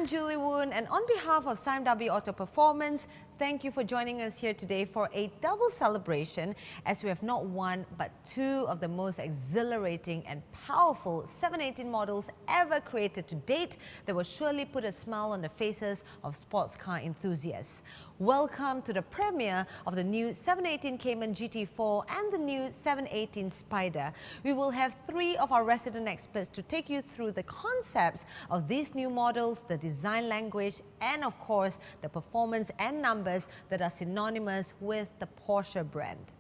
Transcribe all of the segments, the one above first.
I'm Julie Woon, and on behalf of BMW Auto Performance, thank you for joining us here today for a double celebration, as we have not one but two of the most exhilarating and powerful 718 models ever created to date that will surely put a smile on the faces of sports car enthusiasts. Welcome to the premiere of the new 718 Cayman GT4 and the new 718 Spyder. We will have three of our resident experts to take you through the concepts of these new models, the design language, and of course the performance and numbers that are synonymous with the Porsche brand.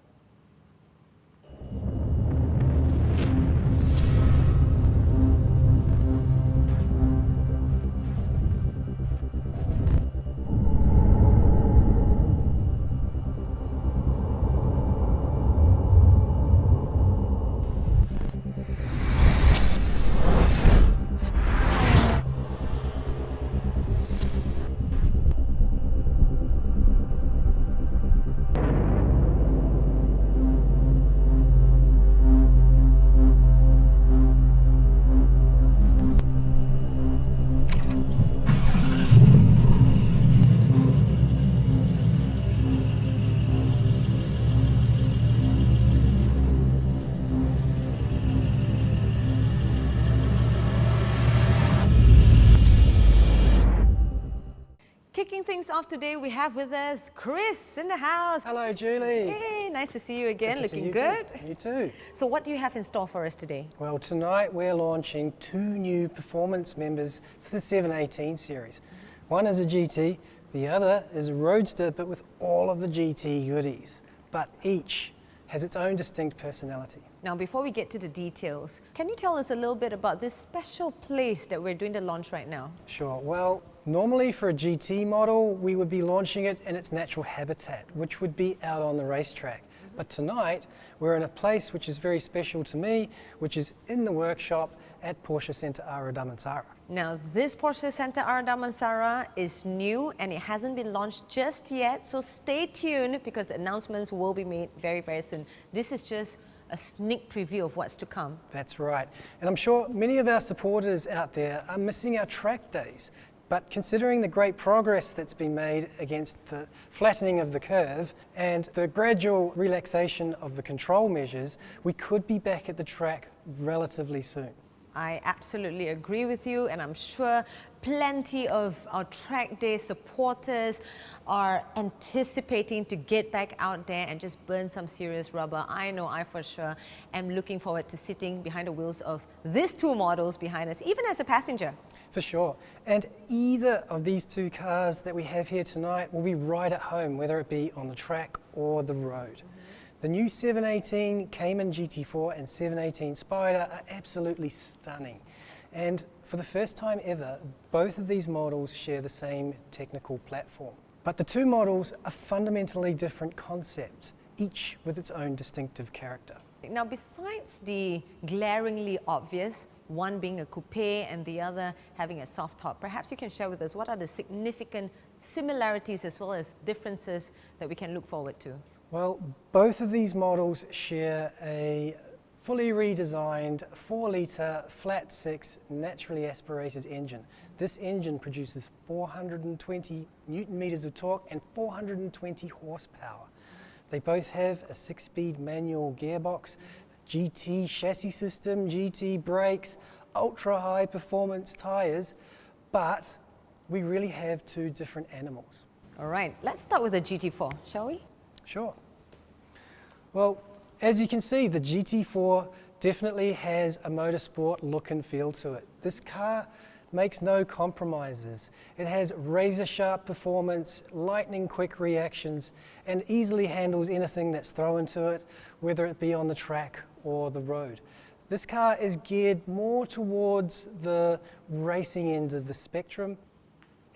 Kicking things off today, we have with us Chris in the house. Hello, Julie. Hey, nice to see you again. Looking You good. too. You too. So what do you have in store for us today? Well, tonight we're launching two new performance members to the 718 series. One is a GT, the other is a Roadster, but with all of the GT goodies. But each has its own distinct personality. Now, before we get to the details, can you tell us a little bit about this special place that we're doing the launch right now? Sure. Well, normally for a GT model, we would be launching it in its natural habitat, which would be out on the racetrack. But tonight, we're in a place which is very special to me, which is in the workshop at Porsche Center Ara Damansara. Now, this Porsche Center Ara Damansara is new and it hasn't been launched just yet, so stay tuned because the announcements will be made very, very soon. This is just a sneak preview of what's to come. That's right. And I'm sure many of our supporters out there are missing our track days. But considering the great progress that's been made against the flattening of the curve and the gradual relaxation of the control measures, we could be back at the track relatively soon. I absolutely agree with you, and I'm sure plenty of our track day supporters are anticipating to get back out there and just burn some serious rubber. I know I for sure am looking forward to sitting behind the wheels of these two models behind us, even as a passenger. For sure. And either of these two cars that we have here tonight will be right at home, whether it be on the track or the road. The new 718 Cayman GT4 and 718 Spyder are absolutely stunning. And for the first time ever, both of these models share the same technical platform. But the two models are fundamentally different concepts, each with its own distinctive character. Now, besides the glaringly obvious, one being a coupe and the other having a soft top, perhaps you can share with us what are the significant similarities as well as differences that we can look forward to? Well, both of these models share a fully redesigned 4-litre flat 6 naturally aspirated engine. This engine produces 420 Newton meters of torque and 420 horsepower. They both have a 6-speed manual gearbox, GT chassis system, GT brakes, ultra high performance tyres, but we really have two different animals. All right, let's start with the GT4, shall we? Sure. Well, as you can see, the GT4 definitely has a motorsport look and feel to it. This car makes no compromises. It has razor sharp performance, lightning quick reactions, and easily handles anything that's thrown to it, whether it be on the track or the road. This car is geared more towards the racing end of the spectrum,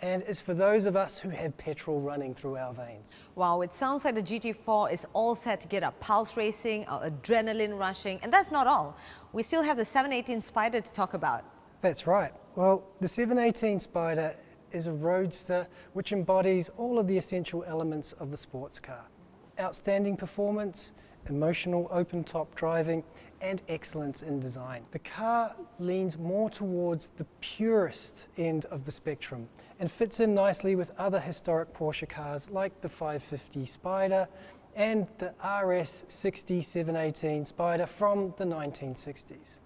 and is for those of us who have petrol running through our veins. Wow, it sounds like the GT4 is all set to get our pulse racing, our adrenaline rushing, and that's not all. We still have the 718 Spyder to talk about. That's right. Well, the 718 Spyder is a roadster which embodies all of the essential elements of the sports car. Outstanding performance, emotional open-top driving, and excellence in design. The car leans more towards the purest end of the spectrum and fits in nicely with other historic Porsche cars like the 550 Spyder and the RS 60 718 Spyder from the 1960s.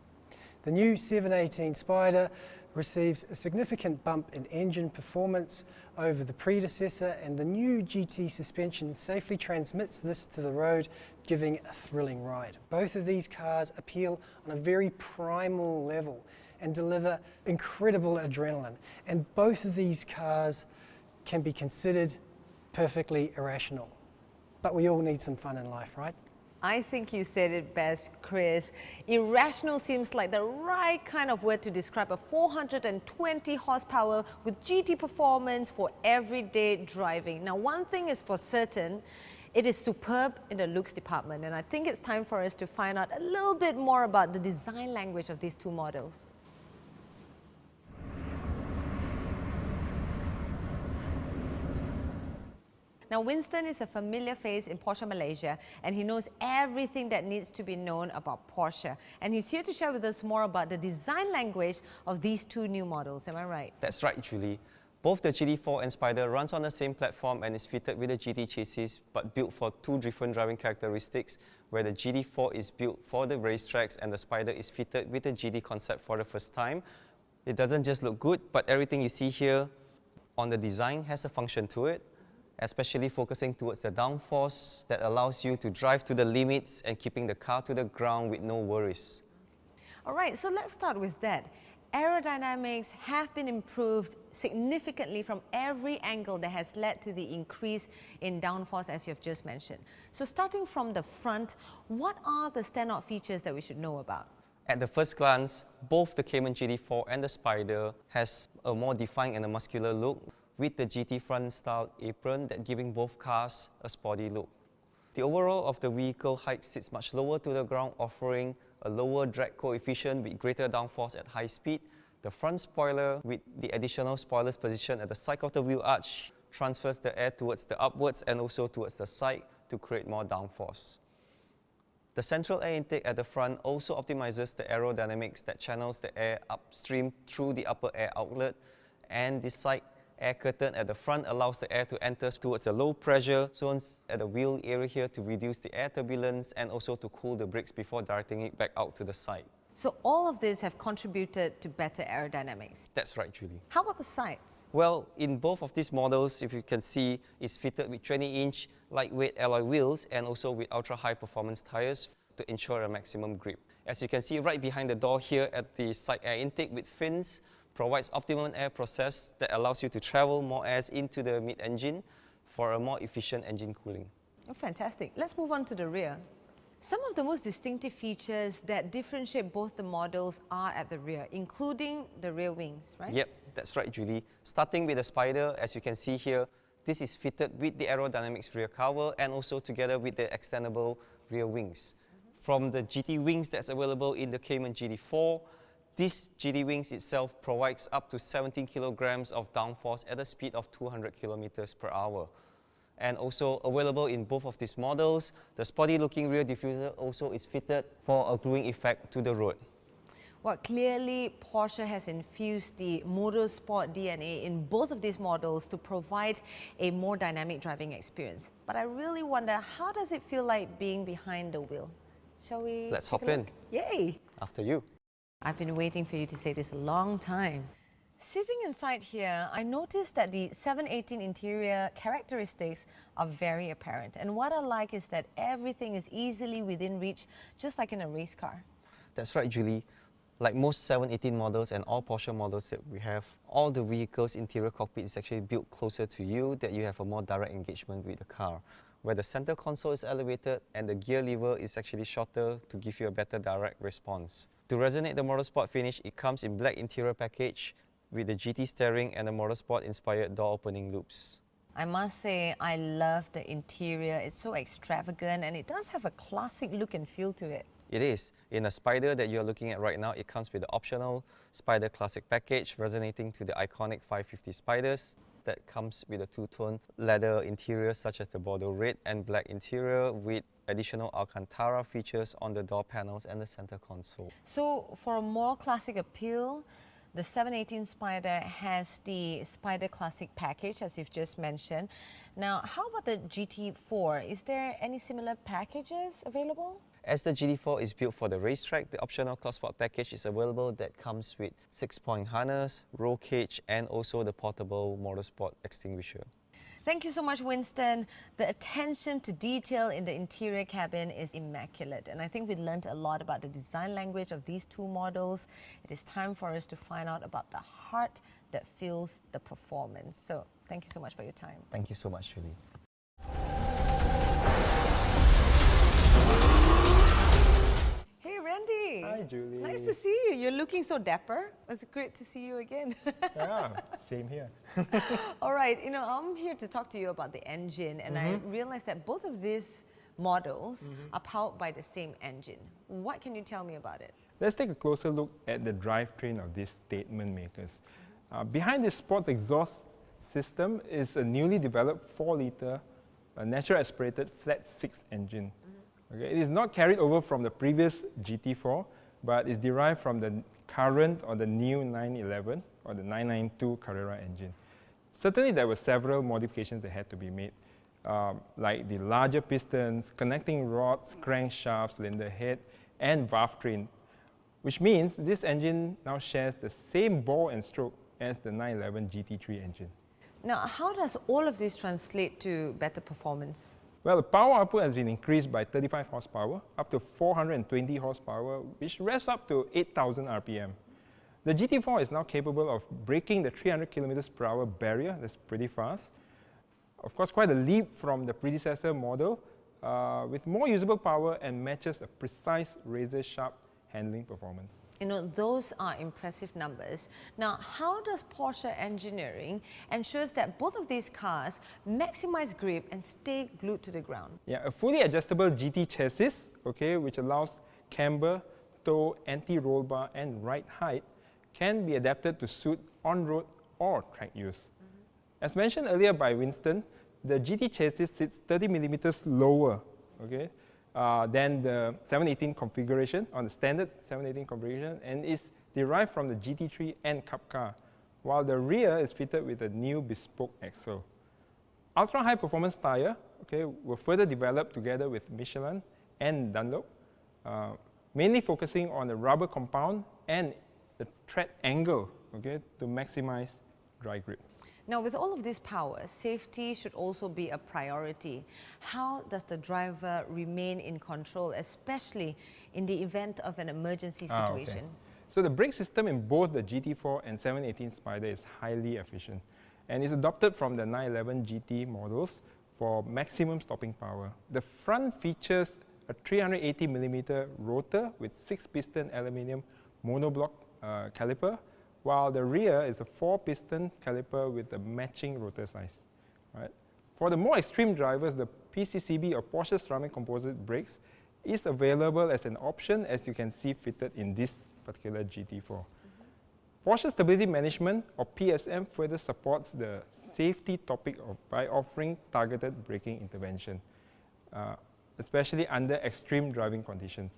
The new 718 Spyder receives a significant bump in engine performance over the predecessor, and the new GT suspension safely transmits this to the road, giving a thrilling ride. Both of these cars appeal on a very primal level and deliver incredible adrenaline, and both of these cars can be considered perfectly irrational. But we all need some fun in life, right? I think you said it best, Chris. Irrational seems like the right kind of word to describe a 420 horsepower with GT performance for everyday driving. Now, one thing is for certain, it is superb in the looks department, and I think it's time for us to find out a little bit more about the design language of these two models. Now, Winston is a familiar face in Porsche Malaysia, and he knows everything that needs to be known about Porsche. And he's here to share with us more about the design language of these two new models. Am I right? That's right, Julie. Both the GT4 and Spyder runs on the same platform and is fitted with a GT chassis, but built for two different driving characteristics, where the GT4 is built for the racetracks and the Spyder is fitted with the GT concept for the first time. It doesn't just look good, but everything you see here on the design has a function to it, especially focusing towards the downforce that allows you to drive to the limits and keeping the car to the ground with no worries. All right, so let's start with that. Aerodynamics have been improved significantly from every angle that has led to the increase in downforce, as you've just mentioned. So starting from the front, what are the standout features that we should know about? At the first glance, both the Cayman GT4 and the Spyder has a more defined and a muscular look, with the GT front style apron that giving both cars a sporty look. The overall of the vehicle height sits much lower to the ground, offering a lower drag coefficient with greater downforce at high speed. The front spoiler, with the additional spoilers position at the side of the wheel arch, transfers the air towards the upwards and also towards the side to create more downforce. The central air intake at the front also optimizes the aerodynamics that channels the air upstream through the upper air outlet, and the side air curtain at the front allows the air to enter towards the low pressure zones at the wheel area here to reduce the air turbulence and also to cool the brakes before directing it back out to the side. So all of this have contributed to better aerodynamics. That's right, Julie. How about the sides? Well, in both of these models, if you can see, it's fitted with 20-inch lightweight alloy wheels and also with ultra-high performance tires to ensure a maximum grip. As you can see right behind the door here at the side air intake with fins, provides optimum air process that allows you to travel more air into the mid-engine for a more efficient engine cooling. Oh, fantastic. Let's move on to the rear. Some of the most distinctive features that differentiate both the models are at the rear, including the rear wings, right? Yep, that's right, Julie. Starting with the Spyder, as you can see here, this is fitted with the aerodynamics rear cover and also together with the extendable rear wings. From the GT wings that's available in the Cayman GT4, this GT wings itself provides up to 17 kilograms of downforce at a speed of 200 kilometers per hour. And also available in both of these models, the sporty looking rear diffuser also is fitted for a gluing effect to the road. Well, clearly Porsche has infused the motorsport DNA in both of these models to provide a more dynamic driving experience. But I really wonder, how does it feel like being behind the wheel? Shall we Let's take hop a in. look? Yay! After you. I've been waiting for you to say this a long time. Sitting inside here, I noticed that the 718 interior characteristics are very apparent. And what I like is that everything is easily within reach, just like in a race car. That's right, Julie. Like most 718 models and all Porsche models that we have, all the vehicle's interior cockpit is actually built closer to you, that you have a more direct engagement with the car, where the center console is elevated and the gear lever is actually shorter to give you a better direct response. To resonate the motorsport finish, it comes in black interior package with the GT steering and the motorsport-inspired door opening loops. I must say, I love the interior. It's so extravagant and it does have a classic look and feel to it. It is. In a Spyder that you're looking at right now, it comes with the optional Spyder Classic package, resonating to the iconic 550 Spyders. that comes with a two-tone leather interior such as the Bordeaux red and black interior with additional Alcantara features on the door panels and the center console. So for a more classic appeal, the 718 Spyder has the Spyder Classic package, as you've just mentioned. Now, how about the GT4? Is there any similar packages available? As the GT4 is built for the racetrack, the optional Cloud Sport package is available that comes with 6-point harness, roll cage, and also the portable motorsport extinguisher. Thank you so much, Winston. The attention to detail in the interior cabin is immaculate, and I think we learned a lot about the design language of these two models. It is time for us to find out about the heart that feels the performance. So thank you so much for your time. Thank you so much, Julie. Hey, Randy. Hi, Julie. Nice to see you. You're looking so dapper. It's great to see you again. Yeah, same here. All right, I'm here to talk to you about the engine, and I realized that both of these models are powered by the same engine. What can you tell me about it? Let's take a closer look at the drivetrain of these statement makers. Behind this sports exhaust system is a newly developed 4-liter natural aspirated flat 6 engine. Okay, it is not carried over from the previous GT4, but is derived from the current or the new 911 or the 992 Carrera engine. Certainly there were several modifications that had to be made, like the larger pistons, connecting rods, crankshafts, cylinder head, and valve train, which means this engine now shares the same bore and stroke as the 911 GT3 engine. Now, how does all of this translate to better performance? Well, the power output has been increased by 35 horsepower up to 420 horsepower, which revs up to 8,000 RPM. The GT4 is now capable of breaking the 300 kilometers per hour barrier. That's pretty fast. Of course, quite a leap from the predecessor model, with more usable power and matches a precise razor-sharp handling performance. Those are impressive numbers. Now, how does Porsche engineering ensures that both of these cars maximize grip and stay glued to the ground? Yeah, a fully adjustable GT chassis, okay, which allows camber, toe, anti-roll bar, and ride height, can be adapted to suit on-road or track use. As mentioned earlier by Winston, the GT chassis sits 30 millimeters lower, okay, than the 718 configuration, on the standard 718 configuration, and is derived from the GT3 and Cup car, while the rear is fitted with a new bespoke axle. Ultra-high performance tyre, okay, were further developed together with Michelin and Dunlop, mainly focusing on the rubber compound and the tread angle, okay, to maximize dry grip. Now, with all of this power, safety should also be a priority. How does the driver remain in control, especially in the event of an emergency situation? Okay. So the brake system in both the GT4 and 718 Spyder is highly efficient and is adopted from the 911 GT models for maximum stopping power. The front features a 380 millimeter rotor with 6-piston aluminium monoblock caliper, while the rear is a 4-piston caliper with a matching rotor size. Right? For the more extreme drivers, the PCCB or Porsche ceramic composite brakes is available as an option, as you can see fitted in this particular GT4. Porsche Stability Management or PSM further supports the safety topic by offering targeted braking intervention, especially under extreme driving conditions,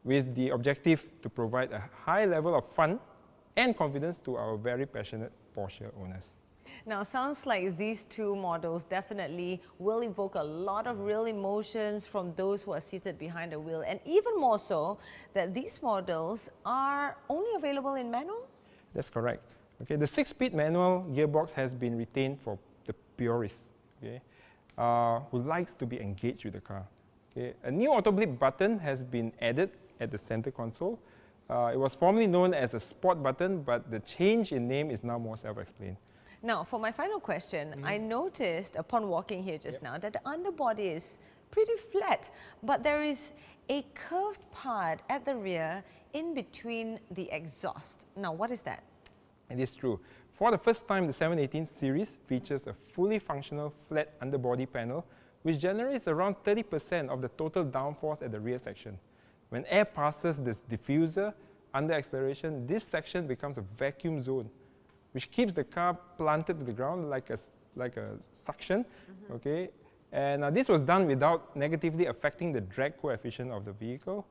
with the objective to provide a high level of fun and confidence to our very passionate Porsche owners. Now, sounds like these two models definitely will evoke a lot of real emotions from those who are seated behind the wheel, and even more so that these models are only available in manual? That's correct. Okay, the 6-speed manual gearbox has been retained for the purists, okay, who likes to be engaged with the car. Okay, a new auto blip button has been added at the center console. It was formerly known as a sport button, but the change in name is now more self-explained. Now, for my final question, I noticed upon walking here just now that the underbody is pretty flat, but there is a curved part at the rear in between the exhaust. Now, what is that? It is true. For the first time, the 718 series features a fully functional flat underbody panel, which generates around 30% of the total downforce at the rear section. When air passes this diffuser under acceleration, this section becomes a vacuum zone, which keeps the car planted to the ground like a suction, okay? And this was done without negatively affecting the drag coefficient of the vehicle.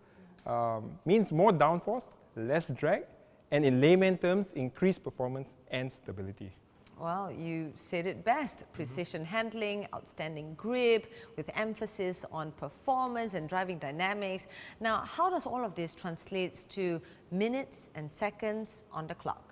Means more downforce, less drag, and in layman terms, increased performance and stability. Well, you said it best. Precision handling, outstanding grip, with emphasis on performance and driving dynamics. Now, how does all of this translate to minutes and seconds on the clock?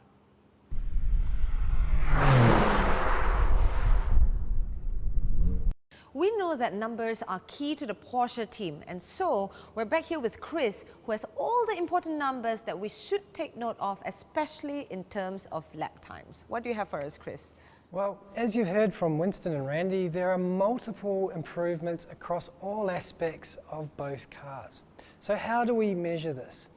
We know that numbers are key to the Porsche team, and so we're back here with Chris, who has all the important numbers that we should take note of, especially in terms of lap times. What do you have for us, Chris? Well, as you heard from Winston and Randy, there are multiple improvements across all aspects of both cars. So how do we measure this?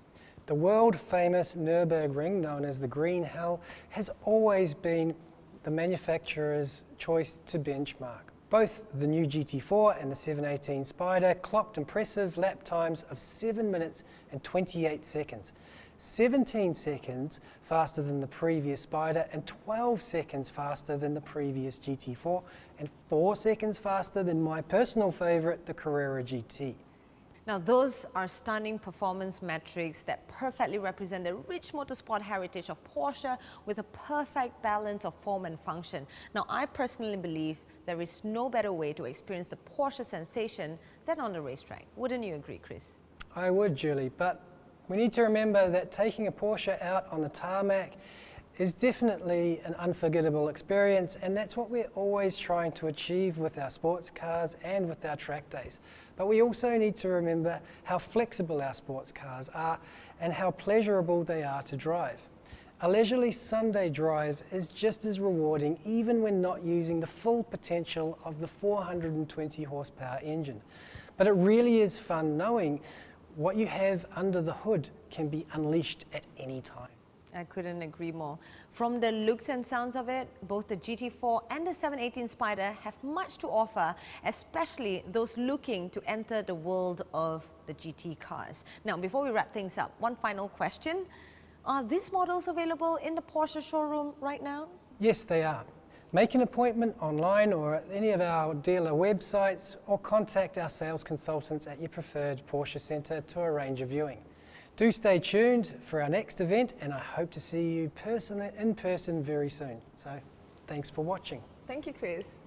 The world famous Nürburgring, known as the Green Hell, has always been the manufacturer's choice to benchmark. Both the new GT4 and the 718 Spyder clocked impressive lap times of 7 minutes and 28 seconds. 17 seconds faster than the previous Spyder and 12 seconds faster than the previous GT4 and 4 seconds faster than my personal favourite, the Carrera GT. Now, those are stunning performance metrics that perfectly represent the rich motorsport heritage of Porsche with a perfect balance of form and function. Now, I personally believe there is no better way to experience the Porsche sensation than on the racetrack. Wouldn't you agree, Chris? I would, Julie, but we need to remember that taking a Porsche out on the tarmac is definitely an unforgettable experience, and that's what we're always trying to achieve with our sports cars and with our track days. But we also need to remember how flexible our sports cars are and how pleasurable they are to drive. A leisurely Sunday drive is just as rewarding even when not using the full potential of the 420 horsepower engine. But it really is fun knowing what you have under the hood can be unleashed at any time. I couldn't agree more. From the looks and sounds of it, both the GT4 and the 718 Spyder have much to offer, especially those looking to enter the world of the GT cars. Now, before we wrap things up, one final question. Are these models available in the Porsche showroom right now? Yes, they are. Make an appointment online or at any of our dealer websites, or contact our sales consultants at your preferred Porsche centre to arrange a viewing. Do stay tuned for our next event, and I hope to see you in person very soon. So, thanks for watching. Thank you, Chris.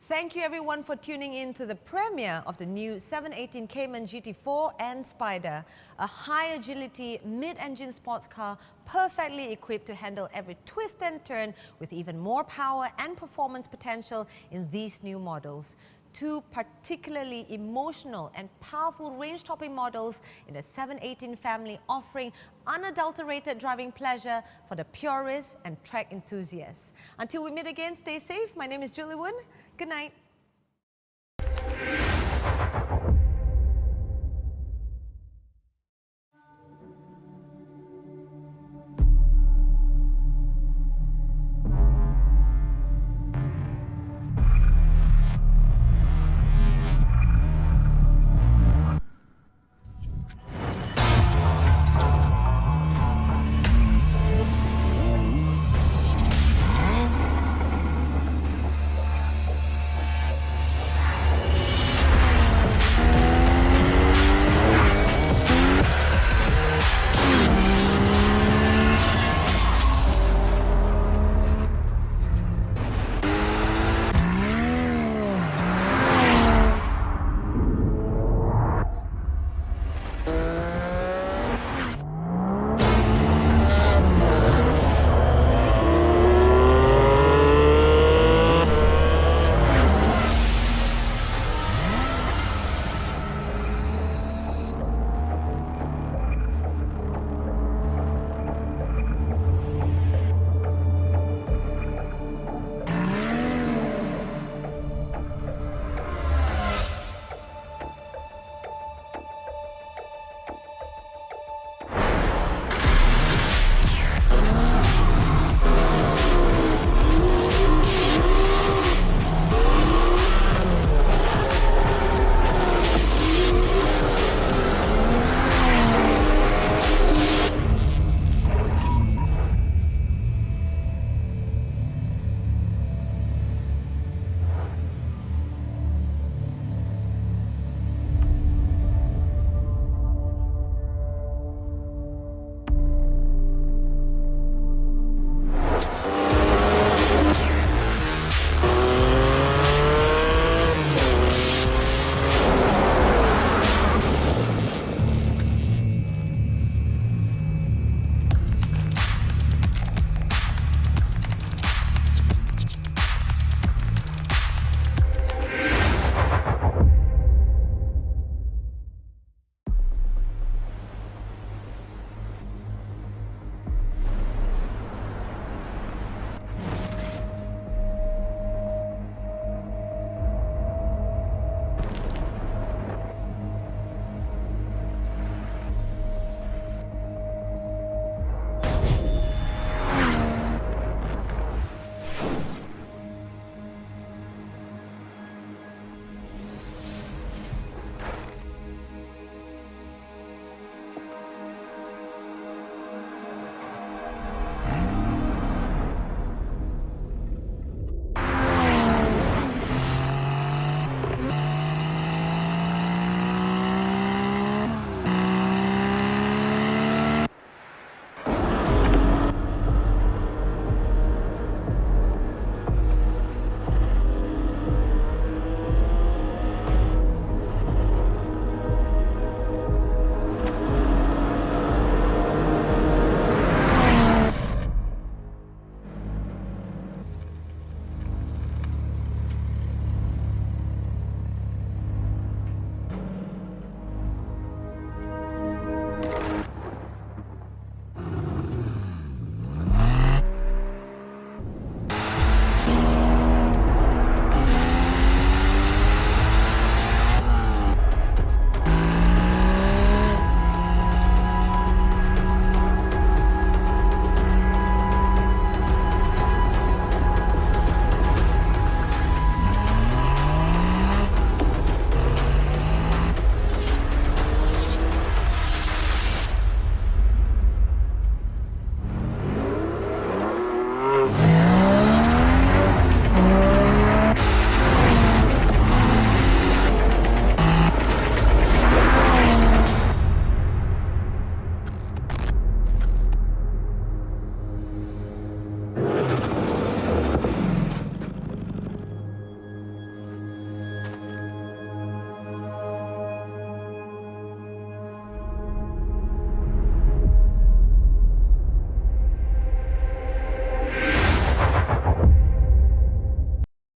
Thank you everyone for tuning in to the premiere of the new 718 Cayman GT4 and Spyder, a high agility mid-engine sports car perfectly equipped to handle every twist and turn with even more power and performance potential in these new models. Two particularly emotional and powerful range-topping models in the 718 family, offering unadulterated driving pleasure for the purists and track enthusiasts. Until we meet again, stay safe. My name is Julie Woon. Good night.